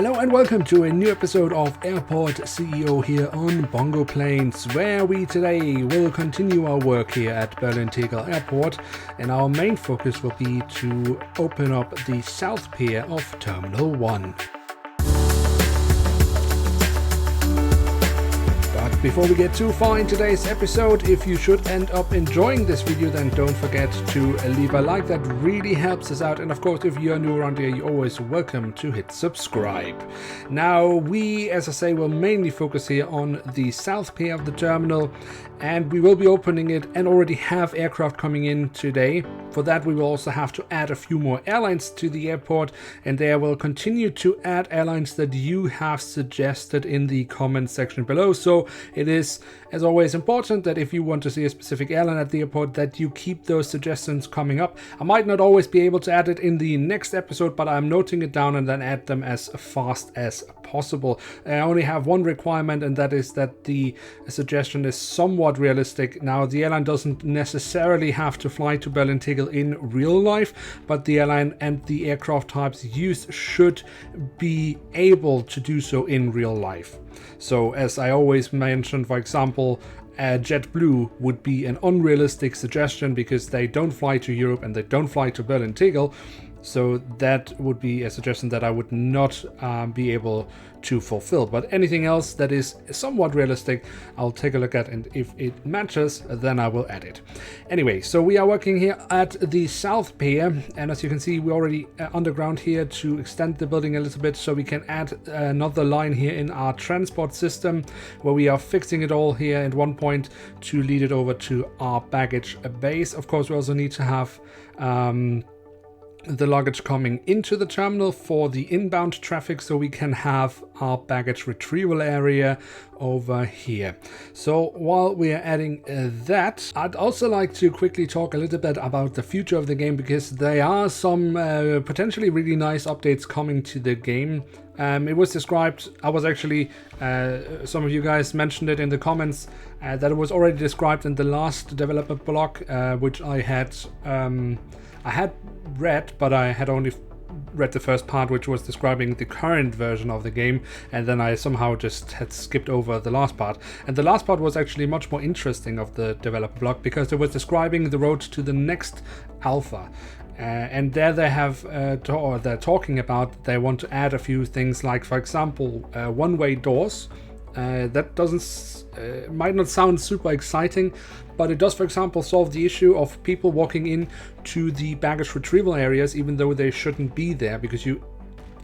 Hello and welcome to a new episode of Airport CEO here on BongoPlanes, where we today will continue our work here at Berlin-Tegel Airport, and our main focus will be to open up the south pier of Terminal 1. Before we get too far in today's episode, if you should end up enjoying this video, then don't forget to leave a like. That really helps us out. And of course, if you're new around here, you're always welcome to hit subscribe. Now, we, as I say, will mainly focus here on the south pier of the terminal, and we will be opening it and already have aircraft coming in today. For that, we will also have to add a few more airlines to the airport, and there will continue to add airlines that you have suggested in the comment section below. So it is, as always, important that if you want to see a specific airline at the airport, that you keep those suggestions coming up. I might not always be able to add it in the next episode, but I'm noting it down and then add them as fast as possible. I only have one requirement, and that is that the suggestion is somewhat realistic. Now, the airline doesn't necessarily have to fly to Berlin-Tegel in real life, but the airline and the aircraft types used should be able to do so in real life. So, as I always mention, for example, JetBlue would be an unrealistic suggestion because they don't fly to Europe and they don't fly to Berlin-Tegel. So that would be a suggestion that I would not be able to fulfill. But anything else that is somewhat realistic, I'll take a look at, and if it matches, then I will add it. Anyway, so we are working here at the south pier, and as you can see, we're already underground here to extend the building a little bit, so we can add another line here in our transport system, where we are fixing it all here at one point to lead it over to our baggage base. Of course, we also need to have the luggage coming into the terminal for the inbound traffic, so we can have our baggage retrieval area over here. So while we are adding that, I'd also like to quickly talk a little bit about the future of the game, because there are some potentially really nice updates coming to the game. It was described, I was actually, some of you guys mentioned it in the comments, that it was already described in the last developer blog, which I had read, but I had only read the first part, which was describing the current version of the game, and then I somehow just had skipped over the last part. And the last part was actually much more interesting of the developer blog, because it was describing the road to the next alpha. And there they have, they're talking about they want to add a few things, like, for example, one-way doors. That might not sound super exciting, but it does, for example, solve the issue of people walking in to the baggage retrieval areas even though they shouldn't be there, because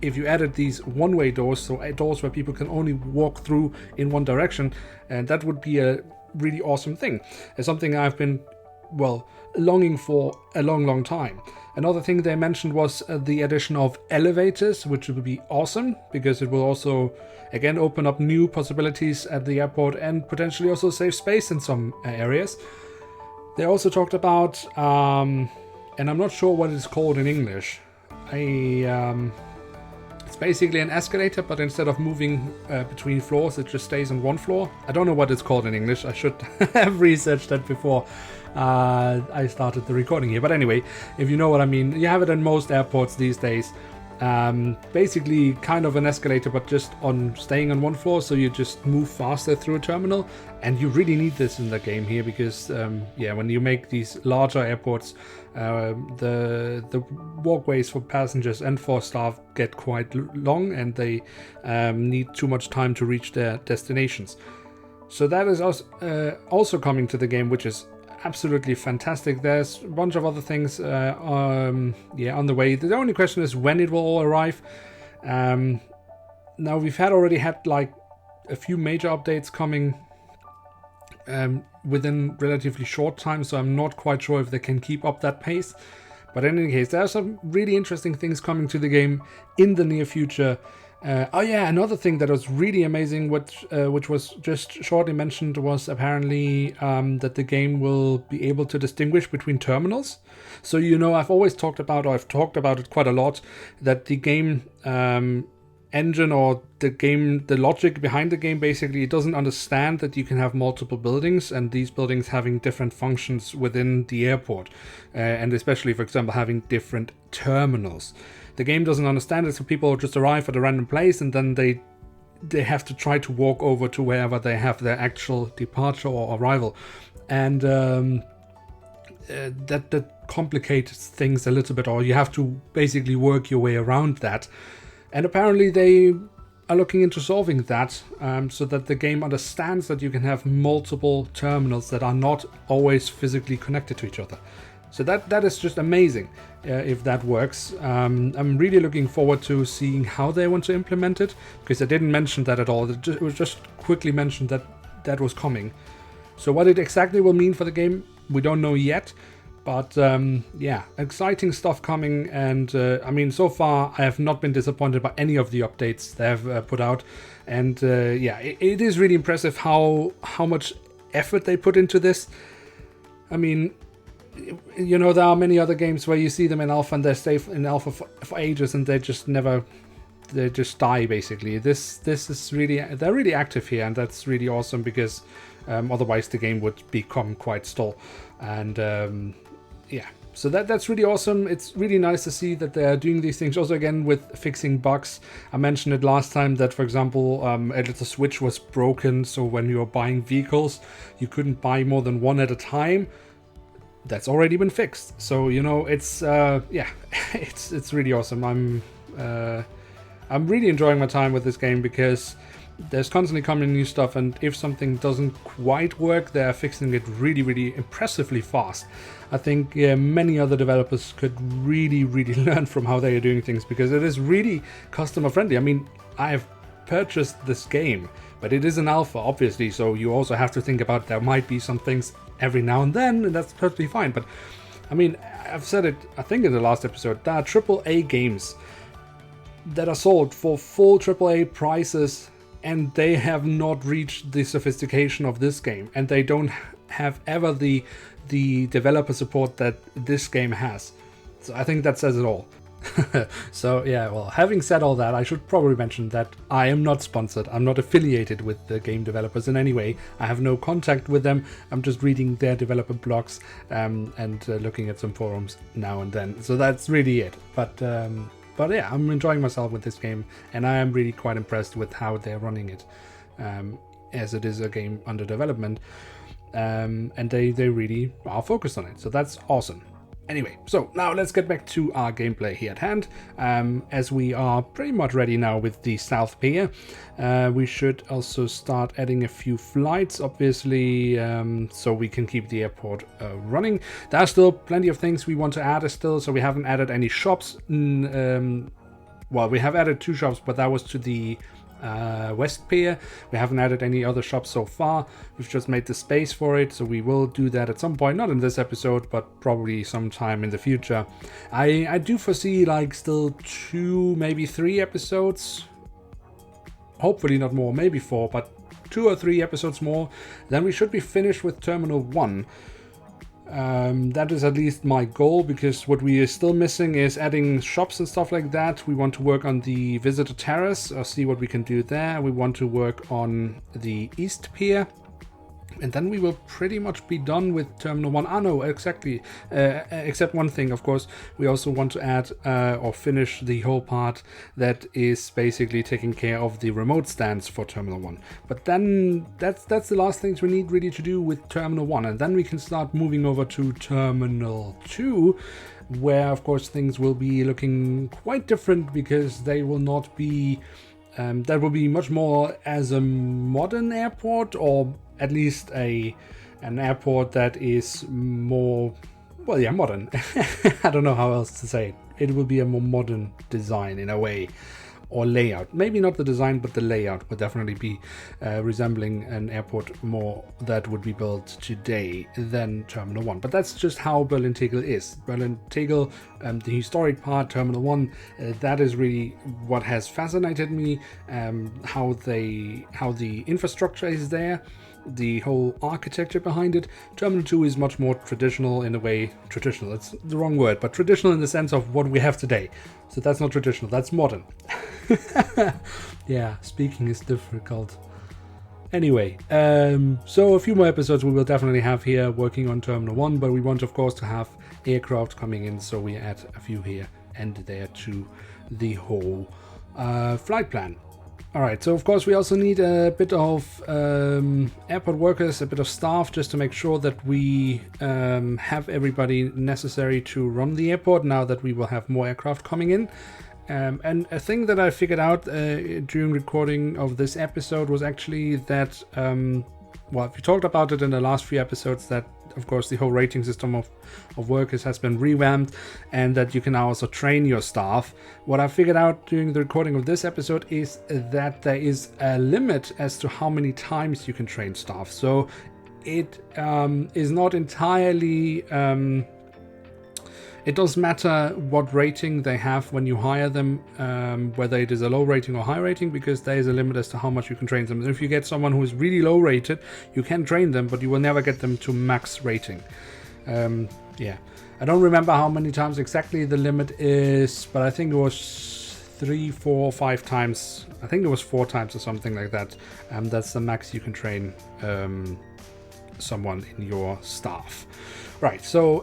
if you added these one-way doors, so doors where people can only walk through in one direction, and that would be a really awesome thing. It's something I've been, longing for a long time. Another thing they mentioned was the addition of elevators, which would be awesome, because it will also, again, open up new possibilities at the airport and potentially also save space in some areas. They also talked about, and I'm not sure what it's called in English, it's basically an escalator, but instead of moving between floors, it just stays on one floor. I don't know what it's called in English. I should have researched that before I started the recording here. But anyway, if you know what I mean, you have it in most airports these days. Basically kind of an escalator, but just on staying on one floor, so you just move faster through a terminal. And you really need this in the game here, because when you make these larger airports, the walkways for passengers and for staff get quite long, and they need too much time to reach their destinations. So that is also coming to the game, which is absolutely fantastic. There's a bunch of other things on the way. The only question is when it will all arrive. Now, we've already had like a few major updates coming within relatively short time, so I'm not quite sure if they can keep up that pace. But in any case, there are some really interesting things coming to the game in the near future. Another thing that was really amazing, which was just shortly mentioned, was apparently that the game will be able to distinguish between terminals. So, I've talked about it quite a lot, that the game engine, or the logic behind the game, basically, it doesn't understand that you can have multiple buildings, and these buildings having different functions within the airport, and especially, for example, having different terminals. the game doesn't understand it, so people just arrive at a random place and then they have to try to walk over to wherever they have their actual departure or arrival, and that complicates things a little bit, or you have to basically work your way around that. And apparently they are looking into solving that, so that the game understands that you can have multiple terminals that are not always physically connected to each other. So that is just amazing if that works. I'm really looking forward to seeing how they want to implement it, because they didn't mention that at all. It was just quickly mentioned that was coming. So what it exactly will mean for the game, we don't know yet. But yeah, exciting stuff coming. And I mean, so far I have not been disappointed by any of the updates they have put out. And yeah, it is really impressive how much effort they put into this. I mean, you know, there are many other games where you see them in alpha and they stay in alpha for ages and they just die basically. This is really, they're really active here, and that's really awesome, because otherwise the game would become quite stale. And yeah, so that's really awesome. It's really nice to see that they're doing these things. Also, again, with fixing bugs. I mentioned it last time that, for example, a little switch was broken, so when you were buying vehicles, you couldn't buy more than one at a time. That's already been fixed. So, you know, it's yeah, it's really awesome. I'm really enjoying my time with this game, because there's constantly coming new stuff, and if something doesn't quite work, they're fixing it really, really impressively fast. I think many other developers could really, really learn from how they are doing things, because it is really customer friendly. I mean, I've purchased this game, but it is an alpha, obviously, so you also have to think about there might be some things every now and then, and that's perfectly fine. But I mean, I've said it, I think in the last episode, there are AAA games that are sold for full AAA prices, and they have not reached the sophistication of this game, and they don't have ever the developer support that this game has. So I think that says it all. So yeah, well, having said all that, I should probably mention that I am not sponsored. I'm not affiliated with the game developers in any way. I have no contact with them. I'm just reading their developer blogs and looking at some forums now and then. So that's really it. But yeah, I'm enjoying myself with this game, and I am really quite impressed with how they're running it, as it is a game under development, and they really are focused on it. So that's awesome. Anyway, so now let's get back to our gameplay here at hand. As we are pretty much ready now with the South Pier, we should also start adding a few flights, obviously, so we can keep the airport running. There are still plenty of things we want to add still, so we haven't added any shops. Well, we have added 2 shops, but that was to the West Pier. We haven't added any other shops so far. We've just made the space for it, so we will do that at some point, not in this episode, but probably sometime in the future. I do foresee like still 2, maybe 3 episodes, hopefully not more, maybe 4, but 2 or 3 episodes more, then we should be finished with Terminal 1. That is at least my goal, because what we are still missing is adding shops and stuff like that. We want to work on the visitor terrace, or see what we can do there. We want to work on the East Pier, and then we will pretty much be done with Terminal 1. Ah, no, exactly. Except one thing, of course. We also want to add or finish the whole part that is basically taking care of the remote stands for Terminal 1. But then that's the last things we need really to do with Terminal 1. And then we can start moving over to Terminal 2, where, of course, things will be looking quite different, because they will not be... that will be much more as a modern airport, or at least an airport that is more, well, yeah, modern. I don't know how else to say it. It will be a more modern design in a way, or layout. Maybe not the design, but the layout would definitely be resembling an airport more that would be built today than Terminal 1. But that's just how Berlin-Tegel is. Berlin-Tegel, the historic part, Terminal 1, that is really what has fascinated me, how the infrastructure is there, the whole architecture behind it. Terminal 2 is much more traditional in a way. Traditional, it's the wrong word, but traditional in the sense of what we have today. So that's not traditional, that's modern. Yeah, speaking is difficult. Anyway, so a few more episodes we will definitely have here working on Terminal 1, but we want, of course, to have aircraft coming in, so we add a few here end there to the whole flight plan. Alright, so of course we also need a bit of airport workers, a bit of staff, just to make sure that we have everybody necessary to run the airport now that we will have more aircraft coming in. And a thing that I figured out during recording of this episode was actually that, well, we talked about it in the last few episodes, that of course the whole rating system of workers has been revamped and that you can now also train your staff. What I figured out during the recording of this episode is that there is a limit as to how many times you can train staff. So it is not entirely... it doesn't matter what rating they have when you hire them, whether it is a low rating or high rating, because there is a limit as to how much you can train them. And if you get someone who is really low rated, you can train them, but you will never get them to max rating. Yeah, I don't remember how many times exactly the limit is, but I think it was 3, 4, 5 times. I think it was 4 times or something like that. That's the max you can train someone in your staff. Right, so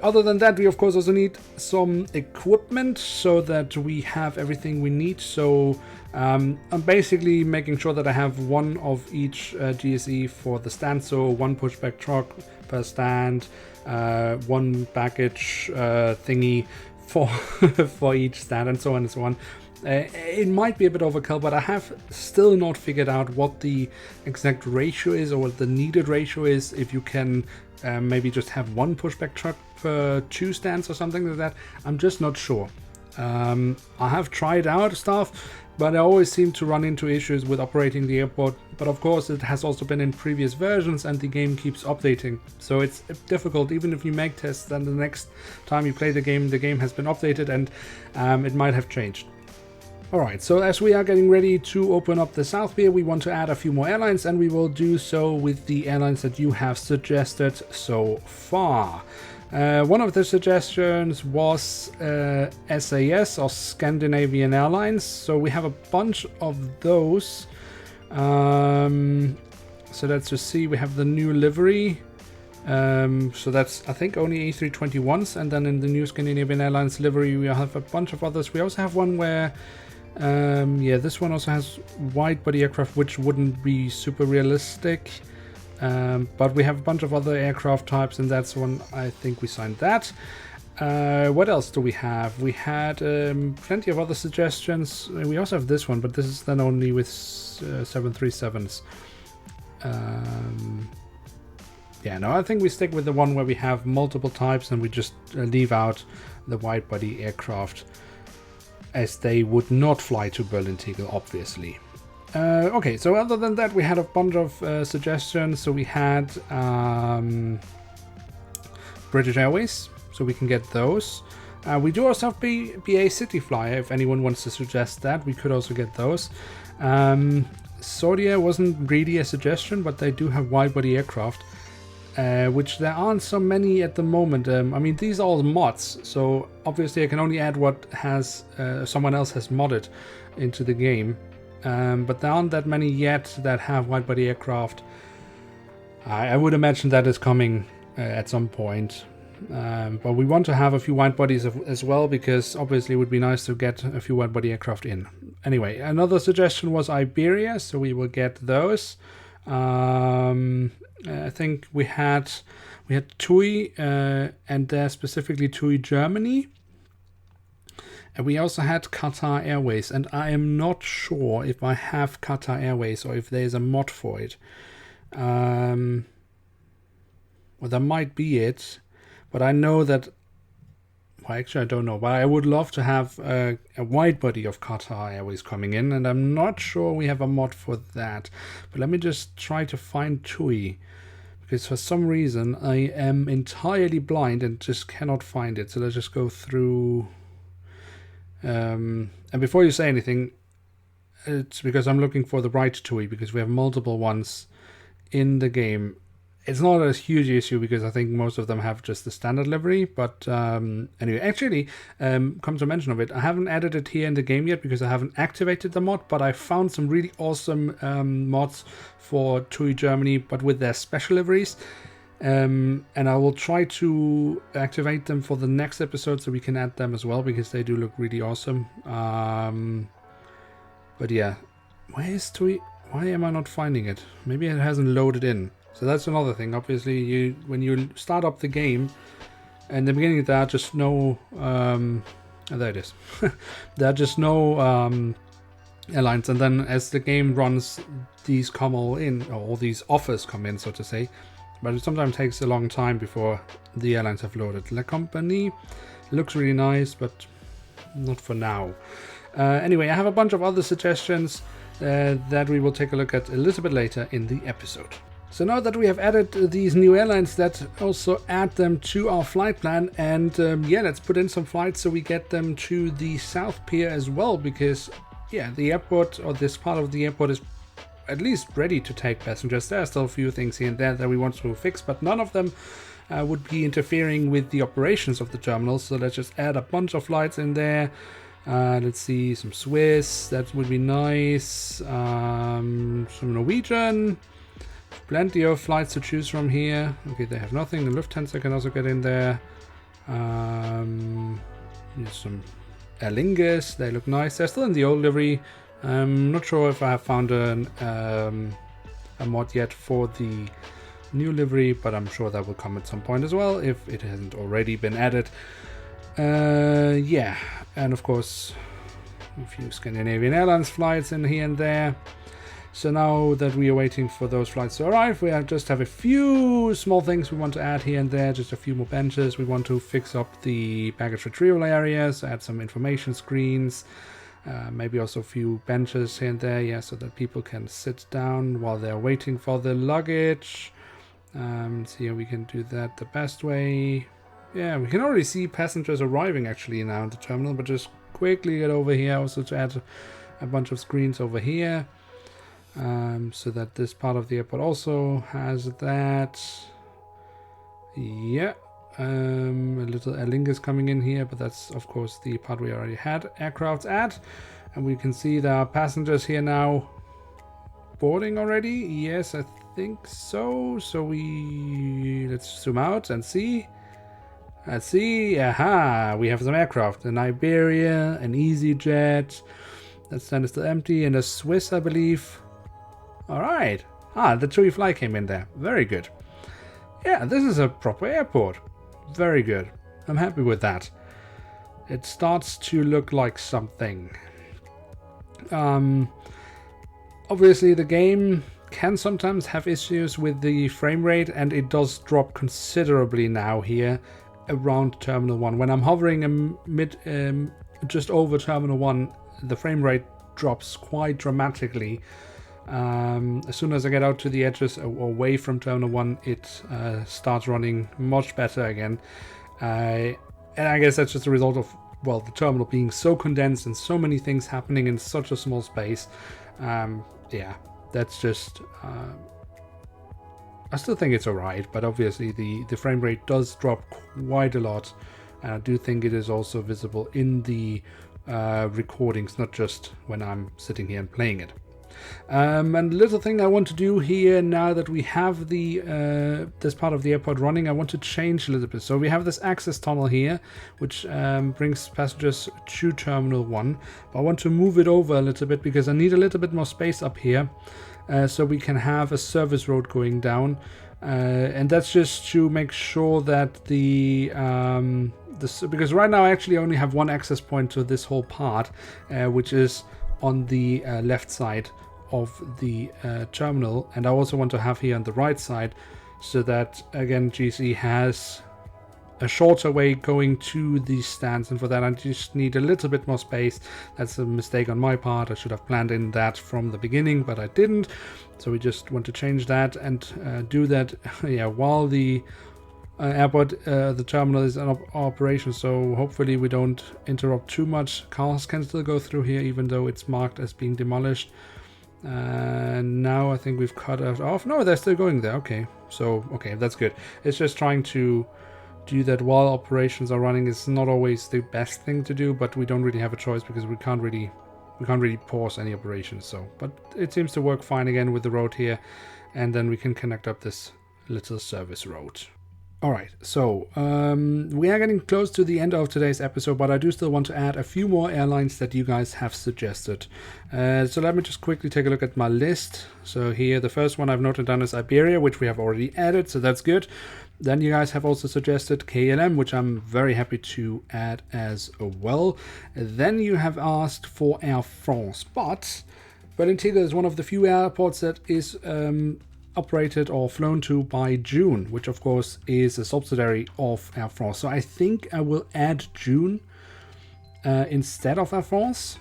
other than that, we of course also need some equipment so that we have everything we need. So I'm basically making sure that I have one of each GSE for the stand, so one pushback truck per stand, one baggage thingy for for each stand, and so on and so on. It might be a bit overkill, but I have still not figured out what the exact ratio is, or what the needed ratio is, if you can maybe just have one pushback truck per 2 stands or something like that. I'm just not sure. I have tried out stuff, but I always seem to run into issues with operating the airport. But of course it has also been in previous versions and the game keeps updating, so it's difficult. Even if you make tests, then the next time you play the game has been updated and it might have changed. Alright, so as we are getting ready to open up the South Pier, we want to add a few more airlines, and we will do so with the airlines that you have suggested so far. One of the suggestions was SAS, or Scandinavian Airlines, so we have a bunch of those. So let's just see, we have the new livery. So that's, I think, only A321s, and then in the new Scandinavian Airlines livery we have a bunch of others. We also have one where yeah, this one also has wide body aircraft, which wouldn't be super realistic, but we have a bunch of other aircraft types, and that's one I think we signed that. What else do we have? We had plenty of other suggestions. We also have this one, but this is then only with 737s. Yeah, no, I think we stick with the one where we have multiple types and we just leave out the wide body aircraft, as they would not fly to Berlin-Tegel, obviously. Okay, so other than that, we had a bunch of suggestions. So we had British Airways, so we can get those. We do also have BA City Flyer, if anyone wants to suggest that. We could also get those. Saudia wasn't really a suggestion, but they do have wide-body aircraft, which there aren't so many at the moment. I mean, these are all mods, so obviously I can only add what has someone else has modded into the game. But there aren't that many yet that have wide-body aircraft. I would imagine that is coming at some point. But we want to have a few wide bodies as well, because obviously it would be nice to get a few wide body aircraft in. Anyway, another suggestion was Iberia, so we will get those. I think we had TUI, and there specifically TUI Germany. And we also had Qatar Airways, and I am not sure if I have Qatar Airways or if there's a mod for it. Well, that might be it. But I know that, well, actually I don't know, but I would love to have a wide body of Qatar Airways coming in, and I'm not sure we have a mod for that. But let me just try to find TUI, because for some reason I am entirely blind and just cannot find it. So let's just go through. And before you say anything, it's because I'm looking for the right TUI, because we have multiple ones in the game. It's not a huge issue because I think most of them have just the standard livery, but anyway, actually, come to mention of it, I haven't added it here in the game yet because I haven't activated the mod, but I found some really awesome mods for TUI Germany, but with their special liveries. And I will try to activate them for the next episode so we can add them as well, because they do look really awesome. But yeah, why am I not finding it? Maybe it hasn't loaded in. So that's another thing. Obviously, when you start up the game, in the beginning there are just no there it is. There are just no airlines, and then as the game runs, these come all in, or all these offers come in, so to say. But it sometimes takes a long time before the airlines have loaded. La Compagnie looks really nice, but not for now. Anyway, I have a bunch of other suggestions that we will take a look at a little bit later in the episode. So now that we have added these new airlines, let's also add them to our flight plan. And yeah, let's put in some flights so we get them to the South Pier as well, because yeah, the airport, or this part of the airport, is at least ready to take passengers. There are still a few things here and there that we want to fix, but none of them would be interfering with the operations of the terminal. So let's just add a bunch of flights in there. Let's see, some Swiss, that would be nice. Some Norwegian. Plenty of flights to choose from here. Okay, they have nothing. The Lufthansa can also get in there. Here's some Aer Lingus. They look nice. They're still in the old livery. I'm not sure if I have found a mod yet for the new livery, but I'm sure that will come at some point as well if it hasn't already been added. Yeah, and of course a few Scandinavian Airlines flights in here and there. So now that we are waiting for those flights to arrive, we just have a few small things we want to add here and there, just a few more benches. We want to fix up the baggage retrieval areas, add some information screens, maybe also a few benches here and there, yeah, so that people can sit down while they're waiting for the luggage. So yeah, we can do that the best way. Yeah, we can already see passengers arriving actually now in the terminal, but just quickly get over here also to add a bunch of screens over here. So that this part of the airport also has that. Yeah, a little Aer Lingus coming in here, but that's of course the part we already had aircrafts at. And we can see there are passengers here now boarding already. Yes, I think so. So let's zoom out and see. Let's see. Aha, we have some aircraft. An Iberia, an EasyJet. That stand is still empty, and a Swiss, I believe. Alright. The TUI fly came in there. Very good. Yeah, this is a proper airport. Very good. I'm happy with that. It starts to look like something. Obviously the game can sometimes have issues with the frame rate, and it does drop considerably now here around Terminal 1. When I'm hovering just over Terminal 1, the frame rate drops quite dramatically. As soon as I get out to the edges or away from Terminal 1, it starts running much better again. And I guess that's just a result of, well, the terminal being so condensed and so many things happening in such a small space. Yeah, that's just... I still think it's alright, but obviously the frame rate does drop quite a lot. And I do think it is also visible in the recordings, not just when I'm sitting here and playing it. And a little thing I want to do here, now that we have this part of the airport running, I want to change a little bit. So we have this access tunnel here, which brings passengers to Terminal 1. But I want to move it over a little bit because I need a little bit more space up here, so we can have a service road going down. And that's just to make sure that because right now I actually only have one access point to this whole part, which is on the left side of the terminal, and I also want to have here on the right side, so that again GC has a shorter way going to these stands, and for that I just need a little bit more space. That's a mistake on my part. I should have planned in that from the beginning, but I didn't. So we just want to change that and do that yeah, while the airport, the terminal is in operation, so hopefully we don't interrupt too much. Cars can still go through here even though it's marked as being demolished. Now I think we've cut it off. No, they're still going there. Okay, so okay, that's good. It's just trying to do that while operations are running. It's not always the best thing to do, but we don't really have a choice because we can't really pause any operations. So, but it seems to work fine again with the road here, and then we can connect up this little service road. Alright, so we are getting close to the end of today's episode, but I do still want to add a few more airlines that you guys have suggested. So let me just quickly take a look at my list. So here, the first one I've noted down is Iberia, which we have already added, so that's good. Then you guys have also suggested KLM, which I'm very happy to add as well. Then you have asked for Air France, but Berlin-Tegel is one of the few airports that is operated or flown to by June, which of course is a subsidiary of Air France. So I think I will add June instead of Air France,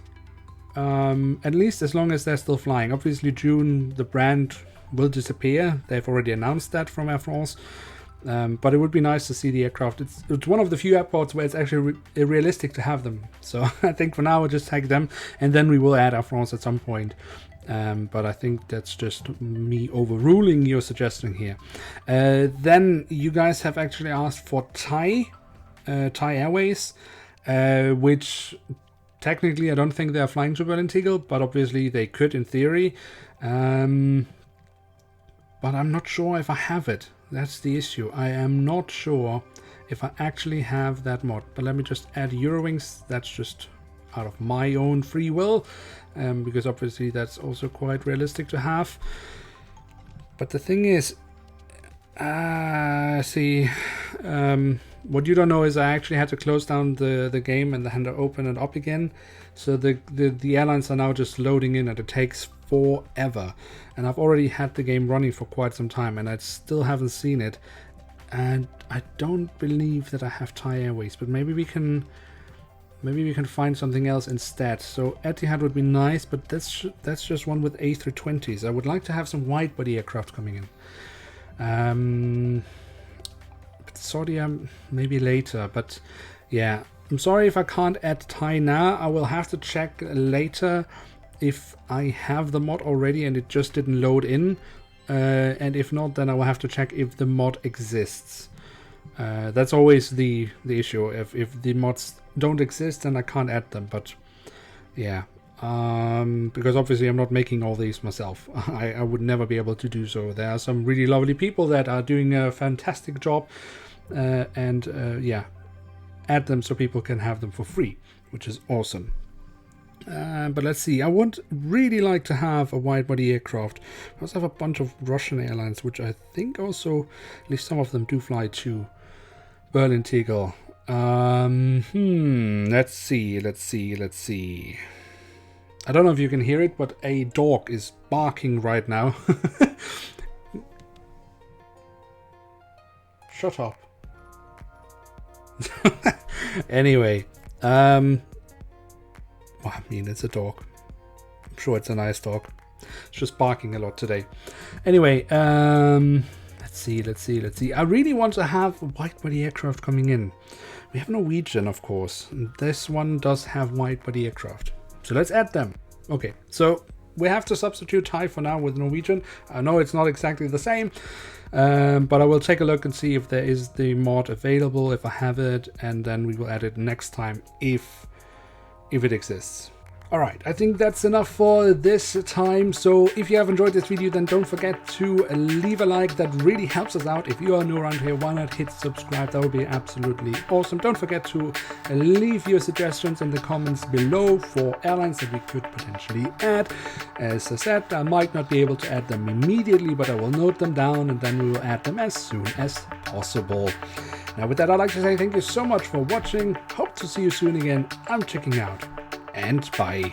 at least as long as they're still flying. Obviously June, the brand, will disappear. They've already announced that from Air France, but it would be nice to see the aircraft. It's one of the few airports where it's actually realistic to have them. So I think for now we'll just take them, and then we will add Air France at some point. But I think that's just me overruling your suggestion here. Then you guys have actually asked for Thai Airways, which technically I don't think they're flying to Berlin-Tegel, but obviously they could in theory. But I'm not sure if I have it. That's the issue. I am not sure if I actually have that mod. But let me just add Eurowings. That's just out of my own free will, because obviously that's also quite realistic to have. But the thing is, what you don't know is I actually had to close down the game and then open it up again. So the airlines are now just loading in, and it takes forever. And I've already had the game running for quite some time, and I still haven't seen it. And I don't believe that I have Thai Airways, but maybe we can find something else instead. So Etihad would be nice, but that's just one with A320s. I would like to have some wide-body aircraft coming in. But Saudi maybe later. But yeah, I'm sorry if I can't add Thai now. I will have to check later if I have the mod already and it just didn't load in. And if not, then I will have to check if the mod exists. That's always the issue. If the mods don't exist, then I can't add them. But yeah, because obviously I'm not making all these myself. I would never be able to do so. There are some really lovely people that are doing a fantastic job, and yeah, add them so people can have them for free, which is awesome. But let's see, I would really like to have a wide-body aircraft. I also have a bunch of Russian airlines, which I think also, at least some of them do fly to Berlin-Tegel. Let's see. I don't know if you can hear it, but a dog is barking right now. Shut up. Anyway, well, I mean, it's a dog. I'm sure it's a nice dog. It's just barking a lot today. Anyway, let's see. I really want to have a wide-body aircraft coming in. We have Norwegian, of course. This one does have wide-body aircraft. So let's add them. Okay, so we have to substitute Thai for now with Norwegian. I know it's not exactly the same, but I will take a look and see if there is the mod available, if I have it, and then we will add it next time if it exists. Alright, I think that's enough for this time. So if you have enjoyed this video, then don't forget to leave a like. That really helps us out. If you are new around here, why not hit subscribe? That would be absolutely awesome. Don't forget to leave your suggestions in the comments below for airlines that we could potentially add. As I said, I might not be able to add them immediately, but I will note them down and then we will add them as soon as possible. Now with that, I'd like to say thank you so much for watching. Hope to see you soon again. I'm checking out. And bye.